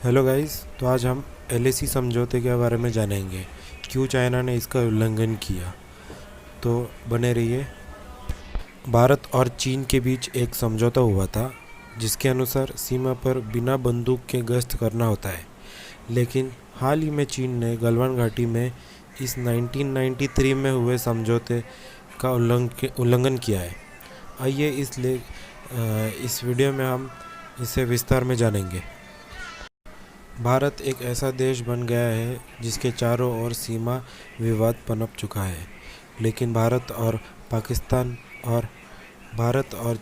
Hello guys. तो आज हम एलएसी समझौते के बारे में जानेंगे, क्यों चाइना ने इसका उल्लंघन किया। तो बने रहिए। भारत और चीन के बीच एक समझौता हुआ था, जिसके अनुसार सीमा पर बिना बंदूक के गश्त करना होता है। लेकिन हाल ही में चीन ने गलवान घाटी में इस 1993 में हुए समझौते का उल्लंघन किया है। आइए इस वीडियो में हम इसे विस्तार में जानेंगे। भारत एक ऐसा देश बन गया है जिसके चारों ओर सीमा विवाद पनप चुका है। लेकिन भारत और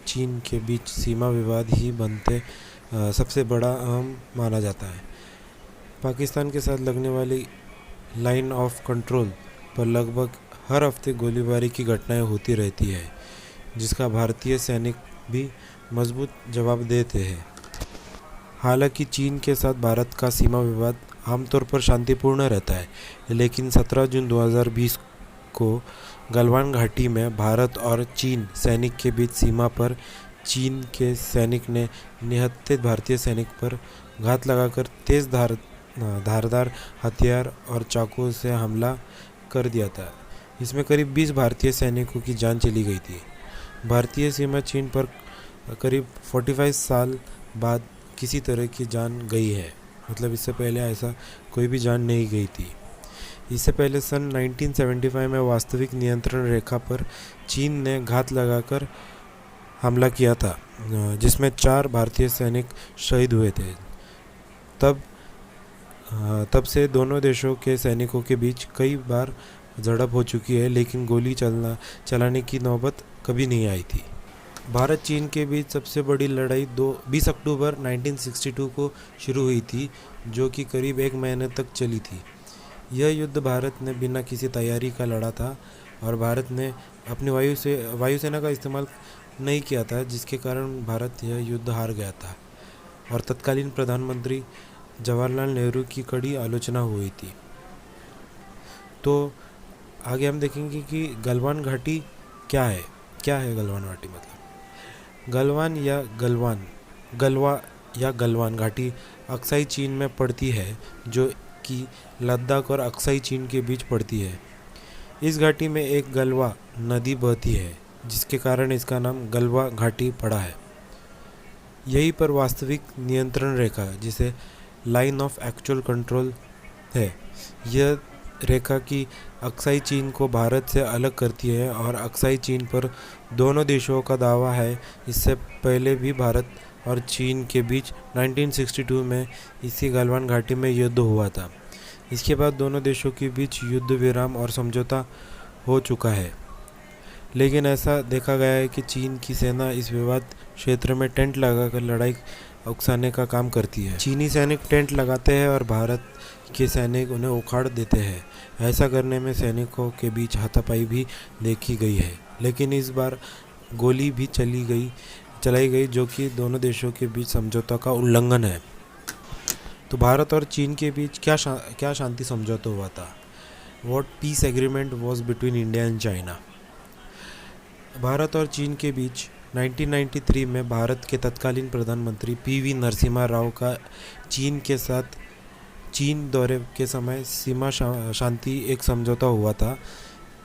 चीन के बीच सीमा विवाद ही बनते सबसे बड़ा अहम माना जाता है। पाकिस्तान के साथ लगने वाली लाइन ऑफ कंट्रोल पर लगभग हर हफ्ते गोलीबारी की घटनाएं होती रहती है, जिसका भारतीय सैनिक भी मजबूत जवाब देते हैं। हालांकि चीन के साथ भारत का सीमा विवाद आमतौर पर शांतिपूर्ण रहता है, लेकिन 17 जून 2020 को गलवान घाटी में भारत और चीन सैनिक के बीच सीमा पर चीन के सैनिक ने निहत्थे भारतीय सैनिक पर घात लगाकर धारदार हथियार और चाकू से हमला कर दिया था। इसमें करीब 20 भारतीय सैनिकों की जान चली गई थी। भारतीय सीमा चीन पर करीब 45 साल बाद किसी तरह की जान गई है। मतलब इससे पहले ऐसा कोई भी जान नहीं गई थी। इससे पहले सन 1975 में वास्तविक नियंत्रण रेखा पर चीन ने घात लगाकर हमला किया था, जिसमें 4 भारतीय सैनिक शहीद हुए थे। तब से दोनों देशों के सैनिकों के बीच कई बार झड़प हो चुकी है, लेकिन गोली चलाने की नौबत कभी नहीं आई थी। भारत चीन के बीच सबसे बड़ी लड़ाई 20 अक्टूबर 1962 को शुरू हुई थी, जो कि करीब 1 महीने तक चली थी। यह युद्ध भारत ने बिना किसी तैयारी का लड़ा था और भारत ने अपनी वायुसेना का इस्तेमाल नहीं किया था, जिसके कारण भारत यह युद्ध हार गया था और तत्कालीन प्रधानमंत्री जवाहरलाल नेहरू की कड़ी आलोचना हुई थी। तो आगे हम देखेंगे कि गलवान घाटी क्या है गलवान घाटी मतलब गलवान घाटी अक्साई चीन में पड़ती है, जो कि लद्दाख और अक्साई चीन के बीच पड़ती है। इस घाटी में एक गलवा नदी बहती है, जिसके कारण इसका नाम गलवा घाटी पड़ा है। यहीं पर वास्तविक नियंत्रण रेखा, जिसे लाइन ऑफ एक्चुअल कंट्रोल है, यह रेखा की अक्साई चीन को भारत से अलग करती है और अक्साई चीन पर दोनों देशों का दावा है। इससे पहले भी भारत और चीन के बीच 1962 में इसी गलवान घाटी में युद्ध हुआ था। इसके बाद दोनों देशों के बीच युद्ध विराम और समझौता हो चुका है। लेकिन ऐसा देखा गया है कि चीन की सेना इस विवाद क्षेत्र में टेंट लगाकर लड़ाई उकसाने का काम करती है। चीनी सैनिक टेंट लगाते हैं और भारत के सैनिक उन्हें उखाड़ देते हैं। ऐसा करने में सैनिकों के बीच हाथापाई भी देखी गई है, लेकिन इस बार गोली भी चलाई गई, जो कि दोनों देशों के बीच समझौता का उल्लंघन है। तो भारत और चीन के बीच क्या शांति समझौता हुआ था? What piece agreement was between India and China. Bharat और चीन के बीच 1993 में भारत के तत्कालीन प्रधानमंत्री पीवी नरसिम्हा राव का चीन के साथ चीन दौरे के समय सीमा शांति एक समझौता हुआ था।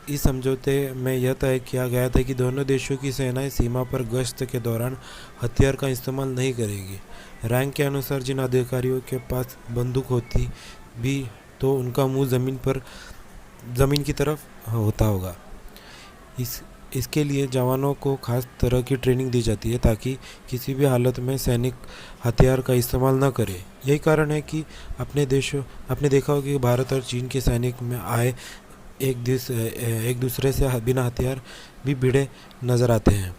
इस समझौते में यह तय किया गया था कि दोनों देशों की सेनाएं सीमा पर गश्त के दौरान हथियार का इस्तेमाल नहीं करेगी। रैंक के अनुसार जिन अधिकारियों के पास बंदूक होती भी तो उनका मुंह ज़मीन की तरफ होता होगा। इसके लिए जवानों को खास तरह की ट्रेनिंग दी जाती है, ताकि किसी भी हालत में सैनिक हथियार का इस्तेमाल न करे। यही कारण है कि आपने देखा होगा कि भारत और चीन के सैनिक में आए एक दूसरे से बिना हथियार भी भिड़े नज़र आते हैं।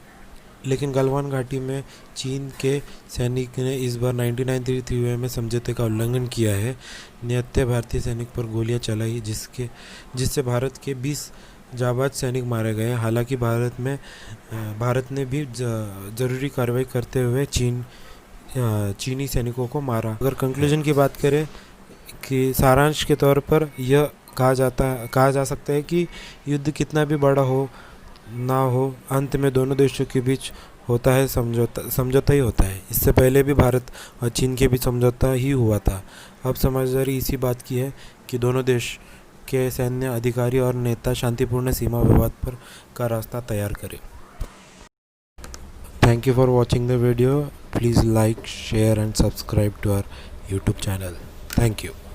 लेकिन गलवान घाटी में चीन के सैनिक ने इस बार 1993 में समझौते का उल्लंघन किया है। निहत्थे भारतीय सैनिक पर गोलियां चलाई, जिससे भारत के 20 जाबाज सैनिक मारे गए। हालांकि भारत ने भी ज़रूरी कार्रवाई करते हुए चीनी सैनिकों को मारा। अगर कंक्लूजन की बात करें कि सारांश के तौर पर यह कहा जा सकता है कि युद्ध कितना भी बड़ा हो, ना हो, अंत में दोनों देशों के बीच होता है समझौता ही होता है। इससे पहले भी भारत और चीन के बीच समझौता ही हुआ था। अब समझदारी इसी बात की है कि दोनों देश के सैन्य अधिकारी और नेता शांतिपूर्ण सीमा विवाद पर का रास्ता तैयार करें। Thank you for watching the video. Please like, share and subscribe to our YouTube channel. Thank you.